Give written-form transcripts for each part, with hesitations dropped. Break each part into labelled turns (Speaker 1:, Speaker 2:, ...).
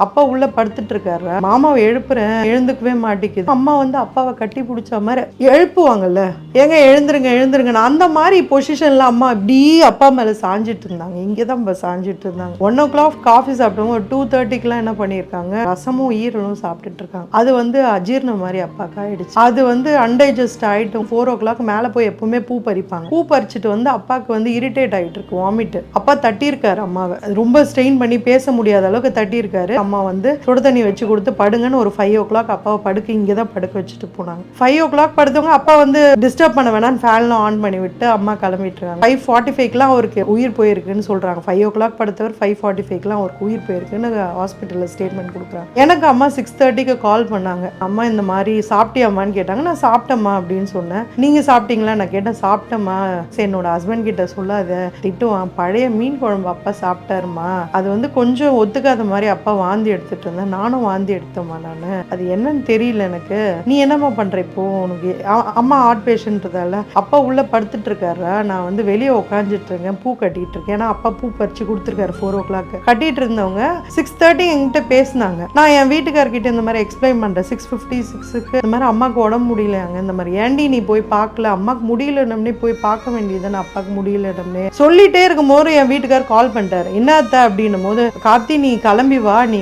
Speaker 1: அப்பா உள்ள படுத்துட்டு இருக்காரு. மாமாவை எழுப்புறேன், எழுந்துக்கவே மாட்டேங்குது. அம்மா வந்து அப்பாவை கட்டி பிடிச்ச மாதிரி எழுப்புவாங்கல்ல, ஏங்க எழுந்துருங்க எழுந்துருங்க, அந்த மாதிரி பொசிஷன்ல அம்மா இப்படி அப்பா மேல சாஞ்சிட்டு இருந்தாங்க. இங்கதான் சாஞ்சிட்டு இருந்தாங்க. 1 o'clock காஃபி சாப்பிட்டவங்க ஒரு 2:30க்குலாம் என்ன பண்ணிருக்காங்க, ரசமும் ஈரலும் சாப்பிட்டுட்டு இருக்காங்க. அது வந்து அஜீர்ணம் மாதிரி அப்பாக்கு ஆயிடுச்சு. அது வந்து அன்டைஜஸ்ட் ஆயிட்டு 4 o'clock மேல போய் எப்பவுமே பூ பறிப்பாங்க. பூ பறிச்சுட்டு வந்து அப்பாவுக்கு வந்து இரிட்டேட் ஆயிட்டு இருக்கு, வாமிட். அப்பா தட்டியிருக்காரு அம்மாவை, ரொம்ப ஸ்ட்ரெயின் பண்ணி பேச முடியாத அளவுக்கு தட்டியிருக்காரு. அம்மா வந்து சுடு தண்ணி வச்சு கொடுத்து படுங்கன்னு ஒரு 5 o'clock அப்பாவை படுக்க இங்கே தான் படுக்க வச்சுட்டு போனாங்க. 5 o'clock படுத்தவங்க அப்பா வந்து டிஸ்டர்ப் பண்ண வேணாம்னு ஃபேன்லாம் ஆன் பண்ணி விட்டு அம்மா கிளம்பிட்டு இருக்காங்க. 5:45க்குலாம் அவருக்கு உயிர் போயிருக்குன்னு சொல்றாங்க. 5 o'clock படுத்தவர் 5:45க்குலாம் அவருக்கு உயிர் போயிருக்குன்னு ஹாஸ்பிட்டலில் ஸ்டேட்மெண்ட் கொடுக்குறாங்க. எனக்கு அம்மா 6:30க்கு கால் பண்ணாங்க. அம்மா இந்த மாதிரி சாப்பிட்டியாம்மான்னு கேட்டாங்க. நான் சாப்பிட்டேம்மா அப்படின்னு சொன்னேன். நீங்க சாப்பிட்டீங்களா நான் கேட்டேன். சாப்பிட்டேம்மா. சரி, என்னோட ஹஸ்பண்ட் கிட்ட சொல்லாத, திட்டுவான். பழைய மீன் குழம்பு அப்பா சாப்பிட்டாருமா, அது வந்து கொஞ்சம் ஒத்துக்காத மாதிரி அப்பா வாந்தி எடுத்துட்டு இருந்தேன். நானும் வாந்தி எடுத்தேம்மா. நானு அது என்னன்னு தெரியல எனக்கு. நீ என்னம்மா பண்ற இப்போ? உனக்கு அம்மா ஹார்ட் பேஷண்ட்றதால அப்பா உள்ள படுத்துட்டு இருக்காரு, நான் வந்து வெளியே உட்காந்துட்டு இருக்கேன், பூ கட்டிட்டு இருக்கேன். ஏன்னா அப்பா பூ பறிச்சு கொடுத்துருக்காரு 4 o'clock. கட்டிட்டு இருந்தவங்க 6:30 என்கிட்ட பேசினாங்க. நான் என் வீட்டுக்காரர்கிட்ட இந்த மாதிரி எக்ஸ்பிளைன் பண்றேன். 6:56க்கு இந்த மாதிரி அம்மாவுக்கு உடம்பு முடியலையாங்க, இந்த மாதிரி ஏண்டி நீ போய் பார்க்கல, அம்மாக்கு முடியலன்னே போய் பார்க்க வேண்டியதுன்னு, அப்பாவுக்கு முடியலன்னே சொல்லிட்டே இருக்கும் போது என் வீட்டுக்காரர் கால் பண்ணிட்டாரு. என்னத்த அப்படின்னும் போது, கார்த்தி நீ கிளம்பி வா, நீ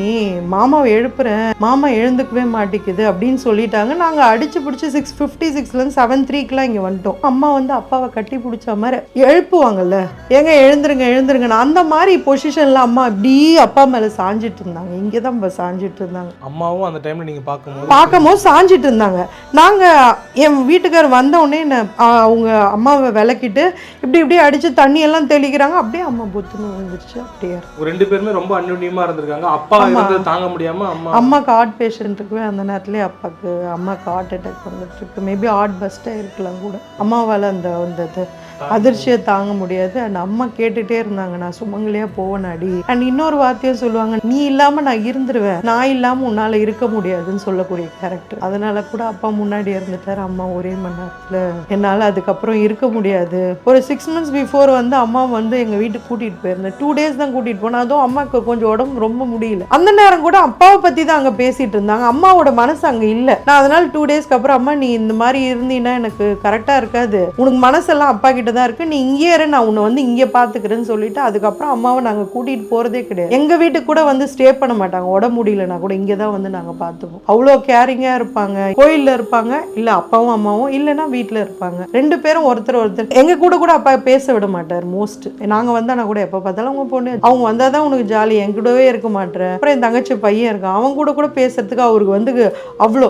Speaker 1: மாமாவை எழுப்புறேன், மாமா எழுந்துக்கவே மாட்டேங்குது அப்படின்னு சொல்லிட்டாங்க. நாங்க அடிச்சு பிடிச்சி 6:56ல 7:03க்குலாம் இங்க வந்துட்டோம். அம்மா வந்து அப்பாவை கட்டி பிடிச்ச மாதிரி எழுப்புவாங்கல்ல, ஏங்க எழுந்துருங்க எழுந்துருங்க, அந்த மாதிரி பொசிஷன்ல அம்மா இப்படி அப்பா மேல சாஞ்சிட்டு இருந்தாங்க. இங்கதான் சாஞ்சிட்டு இருந்தாங்க.
Speaker 2: அம்மாவும் அந்த டைம்ல நீங்க
Speaker 1: பார்க்கும்போது சாஞ்சிட்டு இருந்தாங்க. நாங்க என் வீட்டுக்கார் வந்த உடனே அவங்க அம்மாவை விளக்கிட்டு இப்படி இப்படி அடிச்சு தண்ணி எல்லாம் தெளிக்கிறாங்க. அப்படியே அம்மா பொத்துன்னு விழுந்துருச்சு. அப்படியே
Speaker 2: ரெண்டு பேருமே ரொம்ப அன்யோன்யமா இருந்திருக்காங்க. அப்பா தாங்க முடியாம
Speaker 1: அம்மாக்கு ஹார்ட் பேஷண்ட் இருக்கு. அந்த நேரத்துலயே அம்மாக்கு ஹார்ட் அட்டாக் வந்துட்டு இருக்கு. மேபி ஹார்ட் பஸ்ட் ஆயிருக்கலாம் கூட. அம்மாவால அந்த அதிர்ச்சியை தாங்க முடியாது. அண்ட் அம்மா கேட்டுட்டே இருந்தாங்க, நான் சுமங்கலியா போவேனாடி. அண்ட் இன்னொரு வார்த்தையும் சொல்லுவாங்க, நீ இல்லாம நான் இருந்துருவேன், நான் இல்லாம உன்னால இருக்க முடியாதுன்னு சொல்லக்கூடிய கேரக்டர். அதனால கூட அப்பா முன்னாடி இருந்துட்டாரு. அம்மா ஒரே மணி நேரத்துல என்னால அதுக்கப்புறம் இருக்க முடியாது. ஒரு 6 months பிஃபோர் வந்து அம்மா வந்து எங்க வீட்டுக்கு கூட்டிட்டு போயிருந்தேன். 2 days தான் கூட்டிட்டு போனேன். அதுவும் அம்மாவுக்கு கொஞ்சம் உடம்பு ரொம்ப முடியல. அந்த நேரம் கூட அப்பாவை பத்தி தான் அங்க பேசிட்டு இருந்தாங்க. அம்மாவோட மனசு அங்க இல்ல. நான் அதனால 2 daysக்கு அப்புறம், அம்மா நீ இந்த மாதிரி இருந்தீங்கன்னா எனக்கு கரெக்டா இருக்காது, உனக்கு மனசெல்லாம் அப்பா கிட்ட தான் இருக்கு, நீ இங்கே இரு, நான் உன்னை வந்து இங்கே பாத்துக்கிறேன்னு சொல்லிட்டு அதுக்கப்புறம் அம்மாவை நாங்க கூட்டிட்டு போறதே கிடையாது. எங்க வீட்டுக்கு கூட வந்து ஸ்டே பண்ண மாட்டாங்க. உடம்பு முடியலன்னா கூட இங்கே தான் வந்து நாங்க பார்த்துப்போம். அவ்வளோ கேரிங்கா இருப்பாங்க. கோயில்ல இருப்பாங்க, இல்ல அப்பாவும் அம்மாவும், இல்லைன்னா வீட்டுல இருப்பாங்க. 2 பேரும் ஒருத்தர் எங்க கூட அப்பா பேச விட மாட்டார். மோஸ்ட் நாங்க வந்தா கூட எப்ப பார்த்தாலும் அவங்க பொண்ணு, அவங்க வந்தாதான் உனக்கு ஜாலி, என் கூடவே இருக்க மாட்டேன். அப்புறம் என் தங்கச்சி பையன் இருக்கான், அவங்க கூட பேசுறதுக்கு அவருக்கு வந்து அவ்வளோ,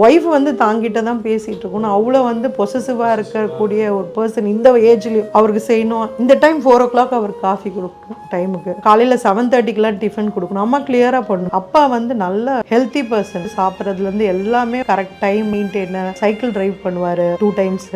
Speaker 1: ஒய்ஃப் வந்து தாங்கிட்ட தான் பேசிட்டு இருக்கணும். அவ்வளோ வந்து பொசசிவா இருக்கக்கூடிய ஒரு பர்சன். இந்த ஏஜ்லயும் அவருக்கு செய்யணும். இந்த டைம் 4 o'clock அவருக்கு காஃபி கொடுக்கணும் டைமுக்கு. காலையில 7:30க்குலாம் டிஃபன் கொடுக்கணும். அம்மா கிளியரா பண்ணணும். அப்பா வந்து நல்ல ஹெல்த்தி பர்சன். சாப்பிட்றதுல இருந்து எல்லாமே correct time maintain. Cycle drive பண்ணுவாரு 2 times.